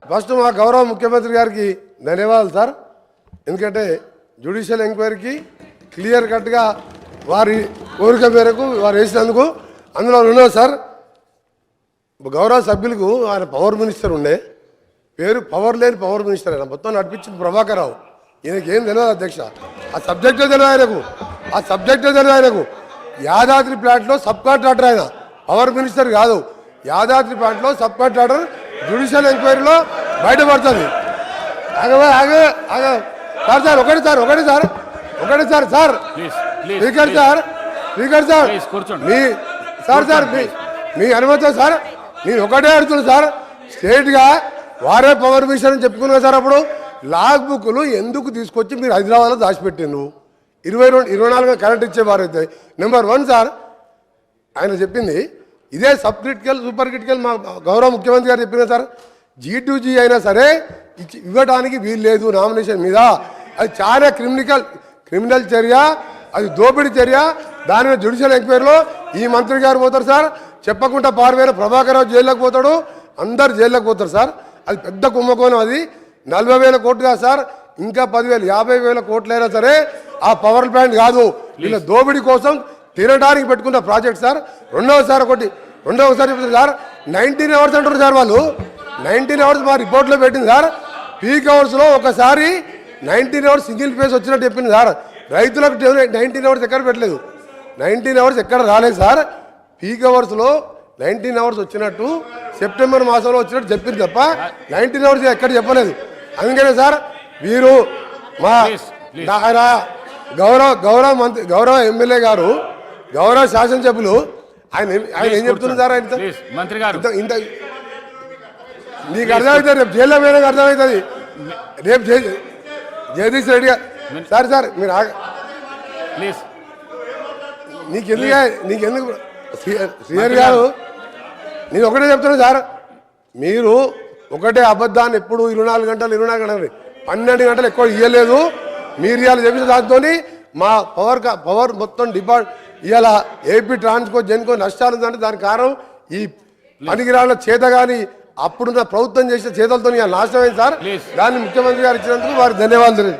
First మా గౌరవ ముఖ్యమంత్రి గారికి ధన్యవాదాలు సార్. ఎందుకంటే జ్యుడిషియల్ ఎంక్వైరీకి క్లియర్ కట్గా వారి కోరిక మేరకు వారు వేసినందుకు. అందులో రెండో సార్, గౌరవ సభ్యులకు ఆయన పవర్ మినిస్టర్ ఉండే, పేరు పవర్ లేని పవర్ మినిస్టర్. ఆయన మొత్తం నడిపించింది ప్రభాకర్ రావు. ఈయనకి ఏం తెలియదు అధ్యక్ష, ఆ సబ్జెక్టే తెలియదు ఆయనకు, ఆ సబ్జెక్టే తెలియదు ఆయనకు. యాదాద్రి ప్లాంట్లో సబ్ కాంట్రాక్టర్ ఆయన, పవర్ మినిస్టర్ కాదు. యాదాద్రి ప్లాంట్లో సబ్ కాంట్రాక్టర్ జ్యుడిషియల్ ఎంక్వైరీలో బయటపడుతుంది. సార్ సార్ ఒకటి సార్ ఒకటి సార్ ఒకటి sir sir speaker sir speaker sir మీ సార్ సార్ మీ అనుమతి సార్, నేను ఒకటే అడుగుతున్నా సార్. స్టేట్గా వారే పవర్ మినిస్టర్ అని చెప్పుకున్నా సార్. అప్పుడు లాగ్ బుక్లు ఎందుకు తీసుకొచ్చి మీరు హైదరాబాద్లో దాచిపెట్టిండ్రు? 24 కరెంట్ ఇచ్చేవారైతే. నెంబర్ 1 సార్, ఆయన చెప్పింది ఇదే సబ్ క్రిటికల్ సూపర్ క్రిటికల్. మా గౌరవ ముఖ్యమంత్రి గారు చెప్పిన సార్, G2G అయినా సరే ఇవ్వడానికి వీలు లేదు నామినేషన్ మీద. అది చాలా క్రిమినల్ చర్య, అది దోపిడీ చర్య. దాని మీద జ్యుడిషియల్ ఎంక్వైరీలో ఈ మంత్రి గారు పోతారు సార్, చెప్పకుండా పారిపోయిన ప్రభాకర్ రావు జైల్లోకి పోతాడు, అందరు జైల్లోకి పోతారు సార్. అది పెద్ద కుంభకోణం. అది 40,000 కోట్లు కాదు సార్, ఇంకా 10,000 50,000 కోట్లైనా సరే ఆ పవర్ ప్లాంట్ కాదు, వీళ్ళ దోపిడీ కోసం తినడానికి పెట్టుకున్న ప్రాజెక్ట్ సార్. రెండవసారి చెప్తుంది సార్, 19 అవర్స్ అంటారు సార్ వాళ్ళు. 19 అవర్స్ మా రిపోర్ట్లో పెట్టింది సార్. పీక్ అవర్స్లో ఒకసారి 19 అవర్స్ సింగిల్ ఫేజ్ వచ్చినట్టు చెప్పింది సార్. రైతులకు 19 అవర్స్ ఎక్కడ పెట్టలేదు, 19 అవర్స్ ఎక్కడ రాలేదు సార్. పీక్ అవర్స్లో 19 అవర్స్ వచ్చినట్టు సెప్టెంబర్ మాసంలో వచ్చినట్టు చెప్పింది తప్ప 19 అవర్స్ ఎక్కడ చెప్పలేదు. అందుకనే సార్ వీరు మా ఆయన గౌరవ ఎమ్మెల్యే గారు, గౌరవ శాసనసభ్యులు ఆయన ఏం చెప్తున్నారు సార్? ఆయన మంత్రి గారు ఇంత నీకు అర్థమవుతుంది, రేపు జైల్లో పోయినా అర్థమవుతుంది. రేపు జగదీష్ రెడ్డి గారు సార్ సార్ మీరు ప్లీజ్ నీకెందుకు శ్రీహరి గారు, నేను ఒకటే చెప్తున్నా సార్, మీరు ఒకటే అబద్ధాన్ని ఎప్పుడు 24 గంటలు 12 గంటలు ఎక్కువ ఇవ్వలేదు. మీరు ఇవాళ చెప్పిన దాంతో మా పవర్ మొత్తం ఇవాళ ఏపీ ట్రాన్స్కో జెన్కో నష్టాలు ఉందంటే దానికి కారణం ఈ పనికిరాళ్ళ చేత కానీ అప్పుడున్న ప్రభుత్వం చేసిన చేతలతో నాశనమైంది సార్. దాన్ని ముఖ్యమంత్రి గారు ఇచ్చినందుకు వారికి ధన్యవాదాలు.